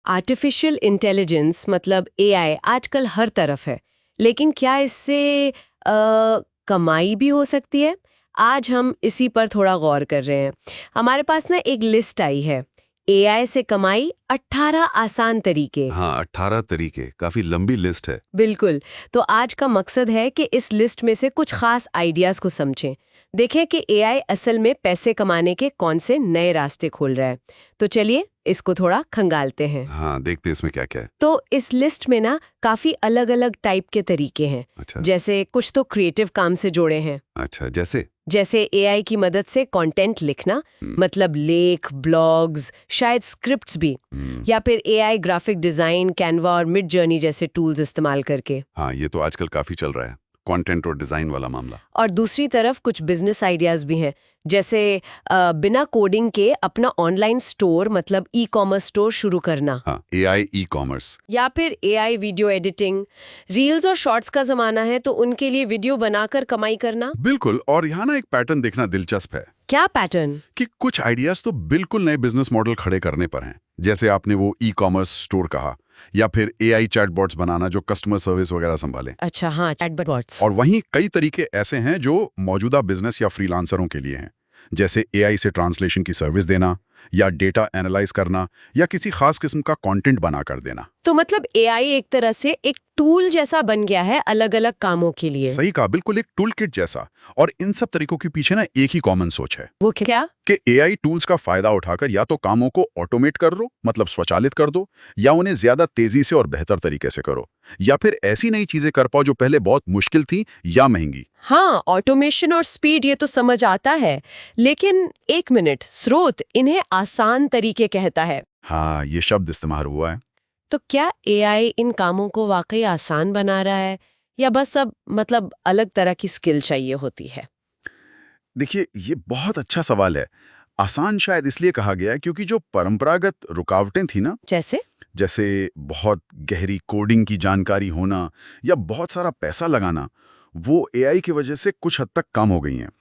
Artificial intelligence मतलब AI आजकल हर तरफ है, लेकिन क्या इससे कमाई भी हो सकती है? आज हम इसी पर थोड़ा गौर कर रहे हैं। हमारे पास ना एक लिस्ट आई है, एआई से कमाई 18 आसान तरीके। हाँ, 18 तरीके, काफी लंबी लिस्ट है। बिल्कुल। तो आज का मकसद है कि इस लिस्ट में से कुछ खास आइडियाज को समझें, देखें कि एआई असल में पैसे कमाने के कौन से नए रास्ते खोल रहा है। तो चलिए इसको थोड़ा खंगालते हैं। हाँ, देखते हैं इसमें क्या क्या है। तो इस लिस्ट में ना काफी अलग अलग टाइप के तरीके हैं। अच्छा। जैसे कुछ तो क्रिएटिव काम से जोड़े हैं, अच्छा, जैसे एआई की मदद से कंटेंट लिखना, मतलब लेख, ब्लॉग्स, शायद स्क्रिप्ट्स भी, या फिर एआई ग्राफिक डिजाइन, कैनवा और मिड जर्नी जैसे टूल्स इस्तेमाल करके। हाँ, ये तो आजकल काफी चल रहा है, कंटेंट और डिजाइन वाला मामला। और दूसरी तरफ कुछ बिजनेस आइडियाज भी हैं, जैसे बिना कोडिंग के अपना ऑनलाइन स्टोर मतलब ई कॉमर्स स्टोर शुरू करना। हाँ, एआई ई कॉमर्स। या फिर एआई वीडियो एडिटिंग, रील्स और शॉर्ट्स का जमाना है तो उनके लिए वीडियो बनाकर कमाई करना। बिल्कुल। और यहाँ ना एक पैटर्न देखना दिलचस्प है क्या पैटर्न? कि कुछ आइडियाज तो बिल्कुल नए बिजनेस मॉडल खड़े करने पर हैं। जैसे आपने वो ई कॉमर्स स्टोर कहा, या फिर एआई चैटबॉट्स बनाना जो कस्टमर सर्विस वगैरह संभाले। अच्छा, हाँ, चैटबॉट्स। और वहीं कई तरीके ऐसे हैं जो मौजूदा बिजनेस या फ्रीलांसरों के लिए हैं, जैसे एआई से ट्रांसलेशन की सर्विस देना, या डेटा एनालाइज करना, या किसी खास किस्म का कंटेंट बना कर देना। तो मतलब एआई एक तरह से एक टूल जैसा बन गया है अलग अलग कामों के लिए। सही कहा, बिल्कुल एक टूल किट जैसा। और इन सब तरीकों के पीछे ना एक ही कॉमन सोच है। वो क्या? कि एआई टूल्स का फायदा उठाकर या तो कामों को ऑटोमेट कर दो, मतलब स्वचालित कर दो, या उन्हें ज्यादा तेजी से और बेहतर तरीके से करो, या फिर ऐसी नई चीजें कर पाओ जो पहले बहुत मुश्किल थी या महंगी। हाँ, ऑटोमेशन और स्पीड ये तो समझ आता है, लेकिन एक मिनट, स्रोत इन्हें आसान तरीके कहता है। हाँ, ये शब्द इस्तेमाल हुआ है। तो क्या एआई इन कामों को वाकई आसान बना रहा है, या बस अब मतलब अलग तरह की स्किल चाहिए होती है? देखिए, ये बहुत अच्छा सवाल है। आसान शायद इसलिए कहा गया है क्योंकि जो परंपरागत रुकावटें थी ना, जैसे बहुत गहरी कोडिंग की जानकारी होना या बहुत सारा पैसा लगाना, वो एआई की वजह से कुछ हद तक कम हो गई हैं।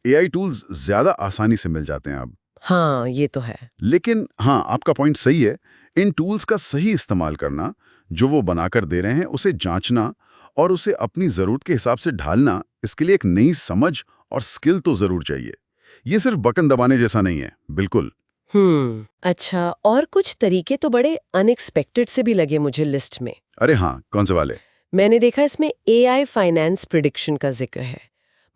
एआई टूल्स ज्यादा आसानी से मिल जाते हैं अब। हाँ, ये तो है। लेकिन हाँ, आपका पॉइंट सही है। इन टूल्स का सही इस्तेमाल करना, जो वो बनाकर दे रहे हैं उसे जांचना और उसे अपनी जरूरत के हिसाब से ढालना, इसके लिए एक नई समझ और स्किल तो जरूर चाहिए। ये सिर्फ बटन दबाने जैसा नहीं है, बिल्कुल। अच्छा, और कुछ तरीके तो बड़े अनएक्सपेक्टेड से भी लगे मुझे लिस्ट में। अरे हाँ, कौन से वाले? मैंने देखा इसमें एआई फाइनेंस प्रिडिक्शन का जिक्र है,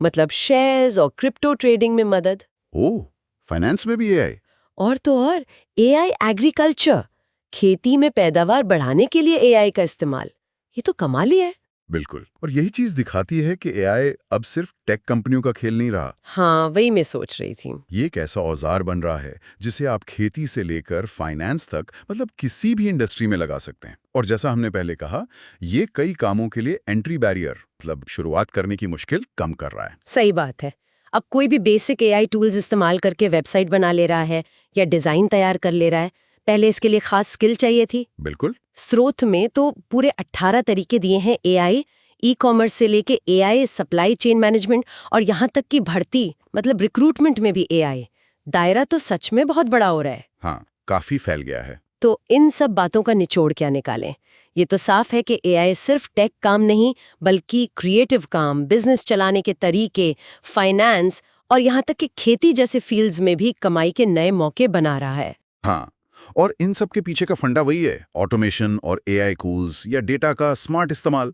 मतलब शेयर्स और क्रिप्टो ट्रेडिंग में मदद। ओह, फाइनेंस में भी एआई? और तो और एआई एग्रीकल्चर, खेती में पैदावार बढ़ाने के लिए एआई का इस्तेमाल। ये तो कमाल ही है। बिल्कुल। और यही चीज दिखाती है कि एआई अब सिर्फ टेक कंपनियों का खेल नहीं रहा। हाँ, वही मैं सोच रही थी। ये एक ऐसा औजार बन रहा है जिसे आप खेती से लेकर फाइनेंस तक, मतलब किसी भी इंडस्ट्री में लगा सकते हैं। और जैसा हमने पहले कहा, ये कई कामों के लिए एंट्री बैरियर, मतलब शुरुआत करने की मुश्किल कम कर रहा है। सही बात है। अब कोई भी बेसिक एआई टूल्स इस्तेमाल करके वेबसाइट बना ले रहा है या डिजाइन तैयार कर ले रहा है, पहले इसके लिए खास स्किल चाहिए थी। बिल्कुल। स्रोत में तो पूरे 18 तरीके दिए हैं, एआई ई कॉमर्स से लेके एआई सप्लाई चेन मैनेजमेंट और यहाँ तक कि भर्ती मतलब रिक्रूटमेंट में भी एआई। दायरा तो सच में बहुत बड़ा हो रहा है। हाँ, काफी फैल गया है। तो इन सब बातों का निचोड़ क्या निकालें? ये तो साफ है कि एआई सिर्फ टेक काम नहीं, बल्कि क्रिएटिव काम, बिजनेस चलाने के तरीके, फाइनेंस और यहाँ तक कि खेती जैसे फील्ड्स में भी कमाई के नए मौके बना रहा है। हाँ, और इन सब के पीछे का फंडा वही है, ऑटोमेशन और एआई टूल्स या डेटा का स्मार्ट इस्तेमाल।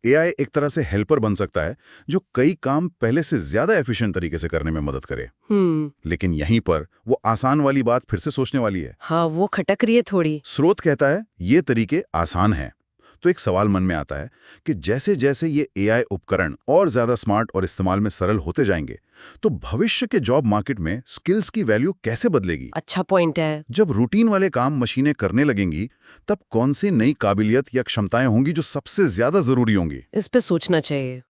एआई एक तरह से हेल्पर बन सकता है जो कई काम पहले से ज्यादा एफिशिएंट तरीके से करने में मदद करे। लेकिन यहीं पर वो आसान वाली बात फिर से सोचने वाली है। हाँ, वो खटक रही है थोड़ी। स्रोत कहता है ये तरीके आसान हैं, तो एक सवाल मन में आता है कि जैसे जैसे ये एआई उपकरण और ज्यादा स्मार्ट और इस्तेमाल में सरल होते जाएंगे, तो भविष्य के जॉब मार्केट में स्किल्स की वैल्यू कैसे बदलेगी? अच्छा पॉइंट है। जब रूटीन वाले काम मशीनें करने लगेंगी, तब कौन सी नई काबिलियत या क्षमताएं होंगी जो सबसे ज्यादा जरूरी होंगी? इस पे सोचना चाहिए।